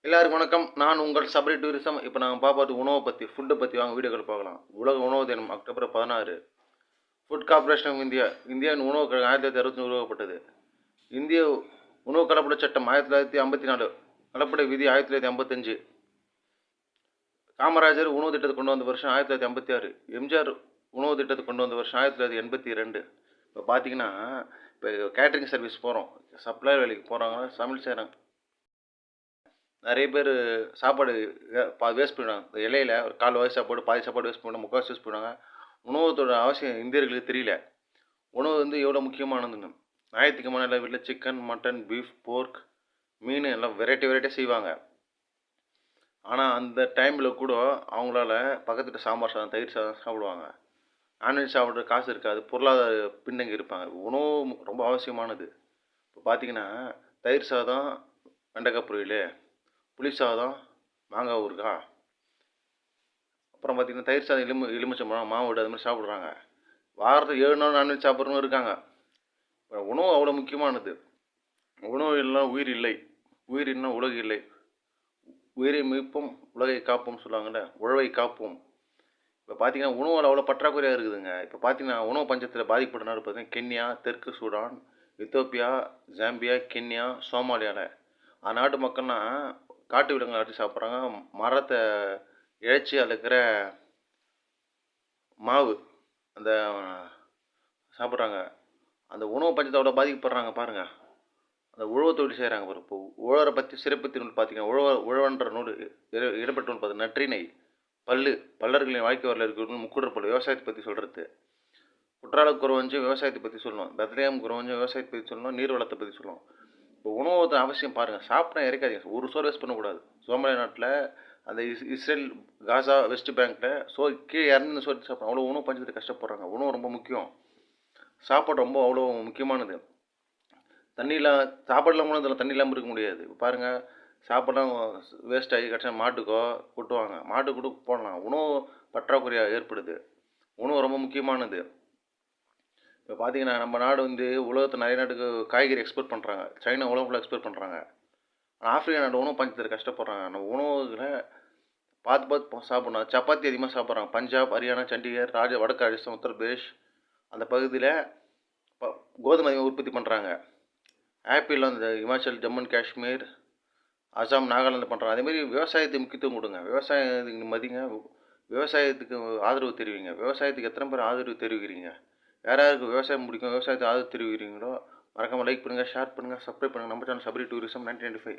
எல்லாருக்கும் வணக்கம். நான் உங்கள் சபரி டூரிசம். இப்போ நாங்கள் பார்ப்பது உணவை பற்றி, ஃபுட்டை பற்றி வாங்க வீடியோக்கள் பார்க்கலாம். உலக உணவு தினம் October 16. Food corporation of India இந்தியாவின் உணவு கழகம் 1960 உருவாக்கப்பட்டது. இந்திய உணவு கலப்பட சட்டம் 1954, கலப்பட விதி 1955. காமராஜர் உணவு திட்டத்தை கொண்டு வந்த வருஷம் 1956. எம்ஜிஆர் உணவு திட்டத்தை கொண்டு வந்த வருஷம் 1982. இப்போ பார்த்தீங்கன்னா, இப்போ கேட்ரிங் சர்வீஸ் போகிறோம், சப்ளை வேலைக்கு போகிறாங்க, சமையல் செய்கிறாங்க. நிறைய பேர் சாப்பாடு வேஸ்ட் பண்ணுவாங்க. இந்த இலையில ஒரு கால்வாசி சாப்பாடு, பாதி சாப்பாடு வேஸ்ட் பண்ணுவாங்க, முக்கால்வாசி வேஸ்ட் பண்ணுவாங்க. உணவத்தோட அவசியம் இந்தியர்களுக்கு தெரியல. உணவு எவ்வளோ முக்கியமானதுன்னு. ஞாயிற்றுக்கிழமை எல்லா வீட்டில் சிக்கன், மட்டன், பீஃப், போர்க், மீன் எல்லாம் வெரைட்டியாக செய்வாங்க. ஆனால் அந்த டைமில் கூட அவங்களால பக்கத்துட்டு சாம்பார் சாதம், தயிர் சாதம் சாப்பிடுவாங்க. நான்வெஜ் சாப்பிட்ற காசு இருக்காது, பொருளாதார பின்தங்கி இருப்பாங்க. உணவு ரொம்ப அவசியமானது. இப்போ பார்த்தீங்கன்னா, தயிர் சாதம், வெண்டைக்காய் பொரியல், புளி சாதம், மாங்காய் ஊறுகாய், அப்புறம் பார்த்திங்கன்னா தயிர் சாதம், எலுமிச்சம்பழம், மாவோடு அது மாதிரி சாப்பிட்றாங்க. வாரத்துக்கு 7 நாள் நான்வெஜ் சாப்பிட்றவங்க இருக்காங்க. உணவு அவ்வளோ முக்கியமானது. உணவு இல்லைனா உயிர் இல்லை, உயிர் இல்லைனா உலகு இல்லை. உயிரை மீட்போம், உலகை காப்போம் சொல்லுவாங்கள்ல, உழவை காப்போம். இப்போ பார்த்தீங்கன்னா உணவில் அவ்வளோ பற்றாக்குறையாக இருக்குதுங்க. இப்போ பார்த்தீங்கன்னா உணவு பஞ்சத்தில் பாதிக்கப்பட்ட நாடு பார்த்தீங்கன்னா கென்யா, தெற்கு சூடான், எத்தோப்பியா, ஜாம்பியா, கென்யா, சோமாலியாவில். அந்நாட்டு மக்கள்லாம் காட்டு விலங்குகளை அடித்து சாப்பிட்றாங்க. மரத்தை இழைச்சி அதில் இருக்கிற மாவு அந்த சாப்பிட்றாங்க. அந்த உணவு பஞ்சத்தை அவ்வளோ பாதிக்கப்படுறாங்க பாருங்கள். அந்த உழவு தொழில் செய்கிறாங்க பாரு. இப்போ உழவரை பற்றி சிறப்பு நூல் பார்த்தீங்கன்னா உழவன்ற நூல் இடம்பெற்ற நூல் பார்த்து நற்றினை, பல்லர்களின் வாழ்க்கை வரலாறு இருக்கிற முக்குடற்பல் விவசாயத்தை பற்றி சொல்கிறது. குற்றால குறவஞ்சும் விவசாயத்தை பற்றி சொல்லணும், பெத்லேயம் குறவஞ்சும் விவசாயத்தை பற்றி சொல்லணும், நீர் வளத்தை பற்றி சொல்லணும். இப்போ உணவு அவசியம் பாருங்கள். சாப்பிட்டா இறக்காதீங்க, ஒரு சோறு வேஸ்ட் பண்ணக்கூடாது. சோமாலியா நாட்டில் அந்த இஸ்ரேல், காசா, வெஸ்ட் பேங்க்கில் கீழே இறந்து சோறு சாப்பிட்றாங்க. அவ்வளோ உணவு பஞ்சத்தை கஷ்டப்படுறாங்க. உணவு ரொம்ப முக்கியம். சாப்பாடு ரொம்ப அவ்வளோ முக்கியமானது. சாப்பாடு இல்லாமல் இதில் தண்ணி இல்லாமல் இருக்க முடியாது. இப்போ பாருங்கள், சாப்பாடுலாம் வேஸ்ட் ஆகி கடைசியாக மாட்டுக்கோ கொட்டுவாங்க. மாட்டுக்கு கூட போடலாம். உணவு பற்றாக்குறையாக ஏற்படுது. உணவு ரொம்ப முக்கியமானது. இப்போ பார்த்தீங்கன்னா நம்ம நாடு உலகத்தில் நிறைய நாட்டுக்கு காய்கறி எக்ஸ்போர்ட் பண்ணுறாங்க. சைனா உலகம் எக்ஸ்போர்ட் பண்ணுறாங்க. ஆப்பிரிக்கா நாடு உணவு பஞ்சத்தில் கஷ்டப்படுறாங்க. நம்ம உணவுகளை பார்த்து சாப்பிட்ணும். சப்பாத்தி அதிகமாக சாப்பிட்றாங்க. பஞ்சாப், ஹரியானா, சண்டிகர், வடக்கு ராஜஸ்தான், உத்தரப்பிரதேஷ் அந்த பகுதியில் கோதுமை அதிகமாக உற்பத்தி பண்ணுறாங்க. ஆப்பிள் அந்த இமாச்சல், ஜம்மு அண்ட் காஷ்மீர், அசாம், நாகாலாந்து பண்ணுறாங்க. அதேமாதிரி விவசாயத்துக்கு முக்கியத்துவம் கொடுங்க. விவசாயத்துக்கு மதிங்க. விவசாயத்துக்கு ஆதரவு தெரிவிங்க. விவசாயத்துக்கு எத்தனை பேர் ஆதரவு தெரிவிக்கிறீங்க? யாராருக்கு விவசாயம் பிடிக்கும், விவசாயத்தை ஆதரவு தெரிவிக்கிறீங்களோ மறக்காமல் லைக் பண்ணுங்கள், ஷேர் பண்ணுங்கள், சப்ஸ்கிரைப் பண்ணுங்கள். நம்ம சேனல் சபரி டூரிசம் 1995.